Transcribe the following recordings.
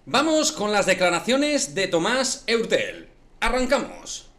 Vamos con las declaraciones de Tomás Heurtel. ¡Arrancamos!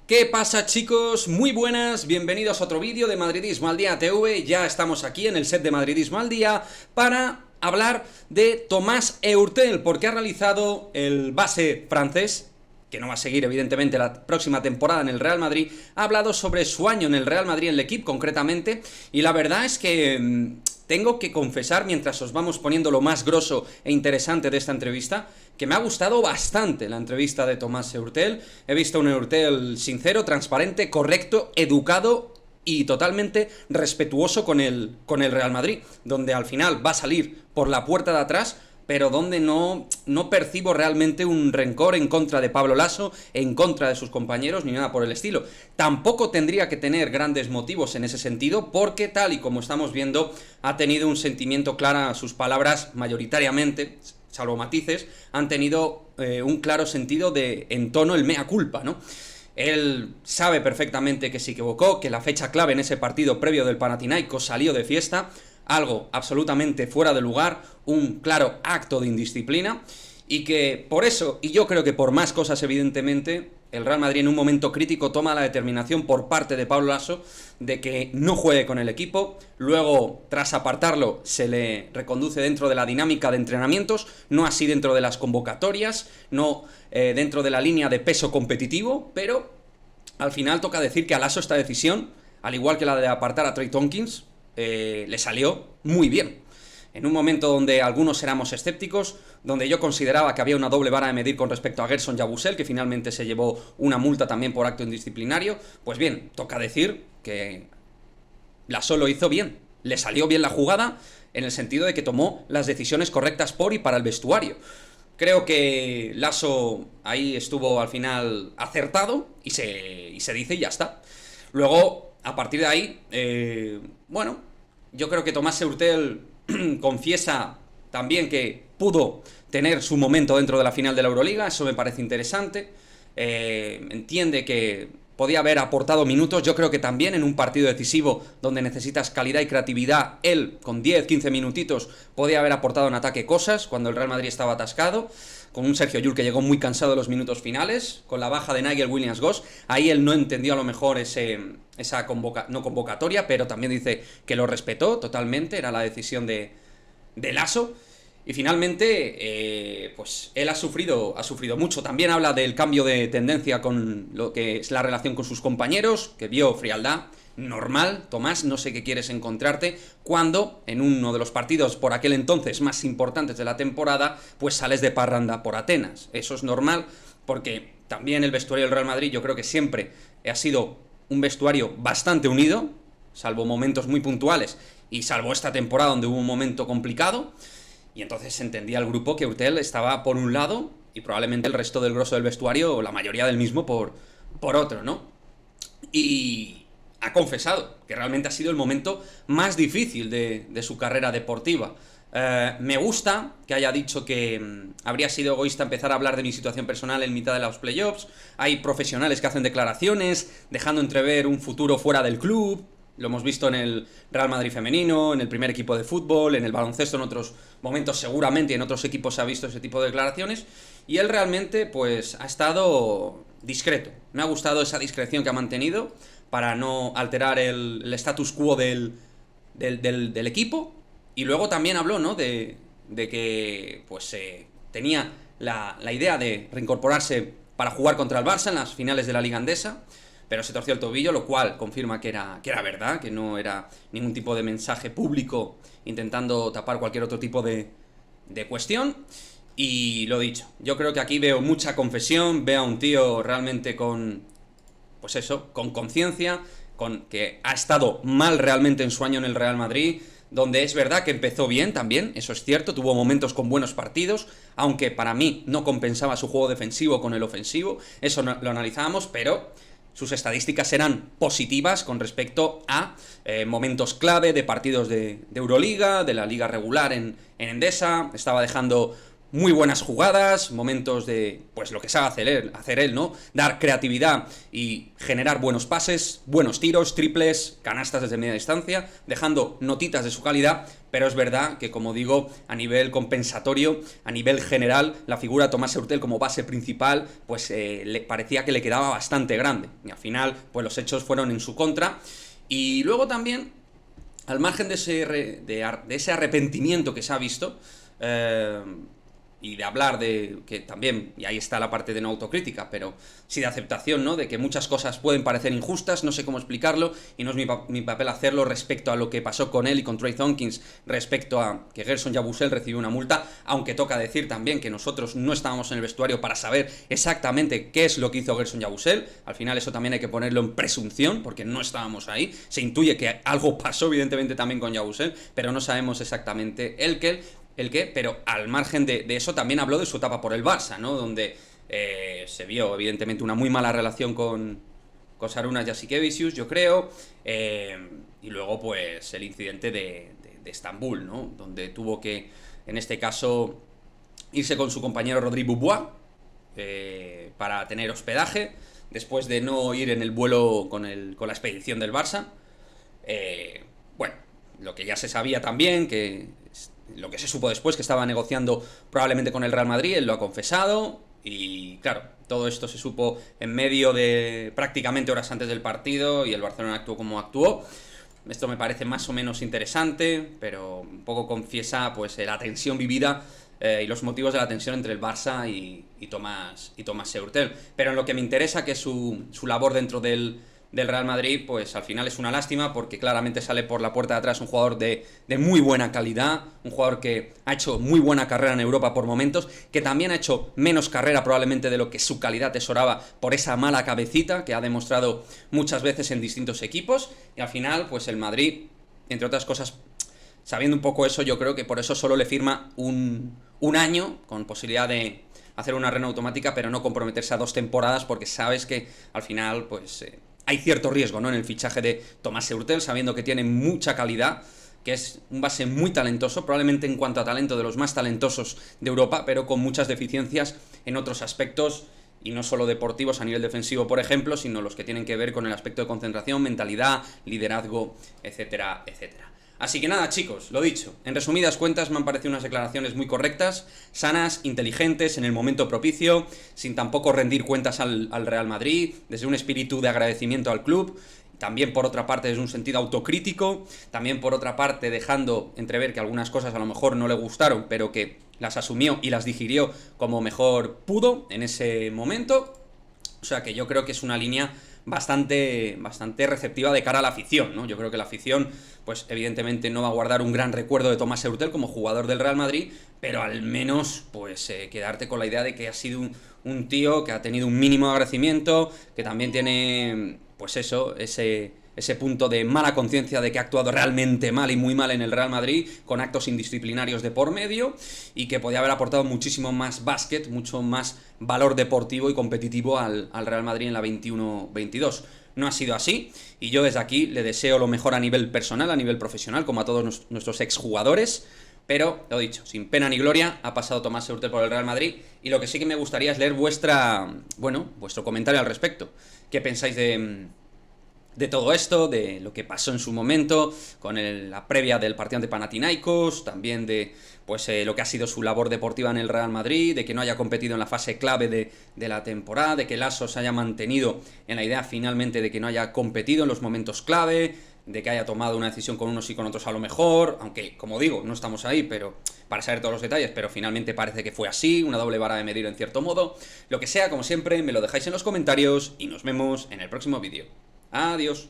¿Qué pasa, chicos? Muy buenas, bienvenidos a otro vídeo de Madridismo al Día TV. Ya estamos aquí en el set de Madridismo al Día para hablar de Tomás Heurtel, porque ha realizado el base francés, que no va a seguir evidentemente la próxima temporada en el Real Madrid. Ha hablado sobre su año en el Real Madrid, en el equipo concretamente, y la verdad es que tengo que confesar, mientras os vamos poniendo lo más grosso e interesante de esta entrevista, que me ha gustado bastante la entrevista de Tomás Heurtel. He visto un Heurtel sincero, transparente, correcto, educado y totalmente respetuoso con el Real Madrid, donde al final va a salir por la puerta de atrás, pero donde no percibo realmente un rencor en contra de Pablo Laso, en contra de sus compañeros, ni nada por el estilo. Tampoco tendría que tener grandes motivos en ese sentido, porque tal y como estamos viendo, ha tenido un sentimiento claro a sus palabras mayoritariamente, salvo matices, han tenido un claro sentido de entono, el mea culpa, ¿no? Él sabe perfectamente que se equivocó, que la fecha clave en ese partido previo del Panathinaikos salió de fiesta, algo absolutamente fuera de lugar, un claro acto de indisciplina, y que por eso, y yo creo que por más cosas evidentemente, el Real Madrid en un momento crítico toma la determinación por parte de Pablo Laso de que no juegue con el equipo. Luego, tras apartarlo, se le reconduce dentro de la dinámica de entrenamientos, no así dentro de las convocatorias, no dentro de la línea de peso competitivo, pero al final toca decir que a Laso esta decisión, al igual que la de apartar a Trey Tompkins, le salió muy bien. En un momento donde algunos éramos escépticos, donde yo consideraba que había una doble vara de medir con respecto a Gerson Yabusel, que finalmente se llevó una multa también por acto indisciplinario, pues bien, toca decir que Laso lo hizo bien, le salió bien la jugada, en el sentido de que tomó las decisiones correctas por y para el vestuario. Creo que Laso ahí estuvo al final acertado y se dice y ya está. Luego, a partir de ahí, bueno, yo creo que Tomás Heurtel confiesa también que pudo tener su momento dentro de la final de la Euroliga, eso me parece interesante. Entiende que podía haber aportado minutos, yo creo que también en un partido decisivo donde necesitas calidad y creatividad, él con 10-15 minutitos podía haber aportado en ataque cosas cuando el Real Madrid estaba atascado, con un Sergio Llull que llegó muy cansado de los minutos finales, con la baja de Nigel Williams-Goss, ahí él no entendió a lo mejor esa convocatoria, pero también dice que lo respetó totalmente, era la decisión de Laso. Y finalmente, pues él ha sufrido mucho. También habla del cambio de tendencia con lo que es la relación con sus compañeros, que vio frialdad. Normal, Tomás, no sé qué quieres encontrarte cuando en uno de los partidos por aquel entonces más importantes de la temporada, pues sales de parranda por Atenas. Eso es normal, porque también el vestuario del Real Madrid yo creo que siempre ha sido un vestuario bastante unido, salvo momentos muy puntuales y salvo esta temporada donde hubo un momento complicado. Y entonces se entendía el grupo que Heurtel estaba por un lado y probablemente el resto del grosso del vestuario, o la mayoría del mismo, por otro, ¿no? Y ha confesado que realmente ha sido el momento más difícil de su carrera deportiva. Me gusta que haya dicho que habría sido egoísta empezar a hablar de mi situación personal en mitad de los playoffs. Hay profesionales que hacen declaraciones, dejando entrever un futuro fuera del club. Lo hemos visto en el Real Madrid femenino, en el primer equipo de fútbol, en el baloncesto en otros momentos seguramente, y en otros equipos se ha visto ese tipo de declaraciones, y él realmente pues ha estado discreto. Me ha gustado esa discreción que ha mantenido para no alterar el status quo del equipo, y luego también habló, ¿no?, de que pues tenía la idea de reincorporarse para jugar contra el Barça en las finales de la Liga Endesa, pero se torció el tobillo, lo cual confirma que era verdad, que no era ningún tipo de mensaje público intentando tapar cualquier otro tipo de cuestión. Y lo dicho, yo creo que aquí veo mucha confesión, veo a un tío realmente con, pues eso, con conciencia, con que ha estado mal realmente en su año en el Real Madrid, donde es verdad que empezó bien también, eso es cierto, tuvo momentos con buenos partidos, aunque para mí no compensaba su juego defensivo con el ofensivo, eso lo analizábamos, pero sus estadísticas eran positivas con respecto a momentos clave de partidos de Euroliga, de la liga regular en Endesa. Estaba dejando muy buenas jugadas, momentos de, pues lo que sabe hacer él, ¿no? Dar creatividad y generar buenos pases, buenos tiros, triples, canastas desde media distancia, dejando notitas de su calidad, pero es verdad que, como digo, a nivel compensatorio, a nivel general, la figura de Tomás Heurtel como base principal, pues le parecía que le quedaba bastante grande, y al final, pues los hechos fueron en su contra, y luego también, al margen de ese arrepentimiento que se ha visto, y de hablar de que también, y ahí está la parte de no autocrítica, pero sí de aceptación, ¿no? De que muchas cosas pueden parecer injustas, no sé cómo explicarlo, y no es mi papel hacerlo respecto a lo que pasó con él y con Trey Tompkins, respecto a que Gerson Yabusel recibió una multa, aunque toca decir también que nosotros no estábamos en el vestuario para saber exactamente qué es lo que hizo Gerson Yabusel. Al final eso también hay que ponerlo en presunción, porque no estábamos ahí, se intuye que algo pasó evidentemente también con Yabusel, pero no sabemos exactamente el qué, pero al margen de eso también habló de su etapa por el Barça, ¿no? Donde se vio evidentemente una muy mala relación con Šarūnas Jasikevičius, yo creo, y luego pues el incidente de Estambul, ¿no? Donde tuvo que, en este caso, irse con su compañero Rodri Beaubois para tener hospedaje, después de no ir en el vuelo con la expedición del Barça. Bueno, lo que ya se sabía también, lo que se supo después, que estaba negociando probablemente con el Real Madrid, él lo ha confesado, y claro, todo esto se supo en medio de prácticamente horas antes del partido, y el Barcelona actuó como actuó. Esto me parece más o menos interesante, pero un poco confiesa pues la tensión vivida y los motivos de la tensión entre el Barça y Tomás Heurtel. Pero en lo que me interesa, que es su labor dentro del Real Madrid, pues al final es una lástima, porque claramente sale por la puerta de atrás un jugador de muy buena calidad, un jugador que ha hecho muy buena carrera en Europa por momentos, que también ha hecho menos carrera probablemente de lo que su calidad tesoraba por esa mala cabecita que ha demostrado muchas veces en distintos equipos, y al final pues el Madrid, entre otras cosas, sabiendo un poco eso, yo creo que por eso solo le firma un año, con posibilidad de hacer una rena automática, pero no comprometerse a 2 temporadas, porque sabes que al final pues hay cierto riesgo, ¿no?, en el fichaje de Tomás Heurtel, sabiendo que tiene mucha calidad, que es un base muy talentoso, probablemente en cuanto a talento de los más talentosos de Europa, pero con muchas deficiencias en otros aspectos, y no solo deportivos a nivel defensivo, por ejemplo, sino los que tienen que ver con el aspecto de concentración, mentalidad, liderazgo, etcétera, etcétera. Así que nada, chicos, lo dicho, en resumidas cuentas me han parecido unas declaraciones muy correctas, sanas, inteligentes, en el momento propicio, sin tampoco rendir cuentas al Real Madrid, desde un espíritu de agradecimiento al club, también por otra parte desde un sentido autocrítico, también por otra parte dejando entrever que algunas cosas a lo mejor no le gustaron, pero que las asumió y las digirió como mejor pudo en ese momento. O sea que yo creo que es una línea bastante receptiva de cara a la afición, ¿no? Yo creo que la afición, pues evidentemente no va a guardar un gran recuerdo de Tomás Heurtel como jugador del Real Madrid, pero al menos pues quedarte con la idea de que ha sido un tío que ha tenido un mínimo de agradecimiento, que también tiene pues eso, ese punto de mala conciencia de que ha actuado realmente mal y muy mal en el Real Madrid, con actos indisciplinarios de por medio, y que podía haber aportado muchísimo más básquet, mucho más valor deportivo y competitivo al Real Madrid en la 21-22. No ha sido así, y yo desde aquí le deseo lo mejor a nivel personal, a nivel profesional, como a todos nuestros exjugadores, pero, lo dicho, sin pena ni gloria, ha pasado Tomás Heurtel por el Real Madrid, y lo que sí que me gustaría es leer vuestro comentario al respecto. ¿Qué pensáis de todo esto, de lo que pasó en su momento, con la previa del partido ante Panathinaikos, también de pues lo que ha sido su labor deportiva en el Real Madrid, de que no haya competido en la fase clave de la temporada, de que Lasso se haya mantenido en la idea finalmente de que no haya competido en los momentos clave, de que haya tomado una decisión con unos y con otros a lo mejor, aunque, como digo, no estamos ahí pero para saber todos los detalles, pero finalmente parece que fue así, una doble vara de medir en cierto modo. Lo que sea, como siempre, me lo dejáis en los comentarios y nos vemos en el próximo vídeo. Adiós.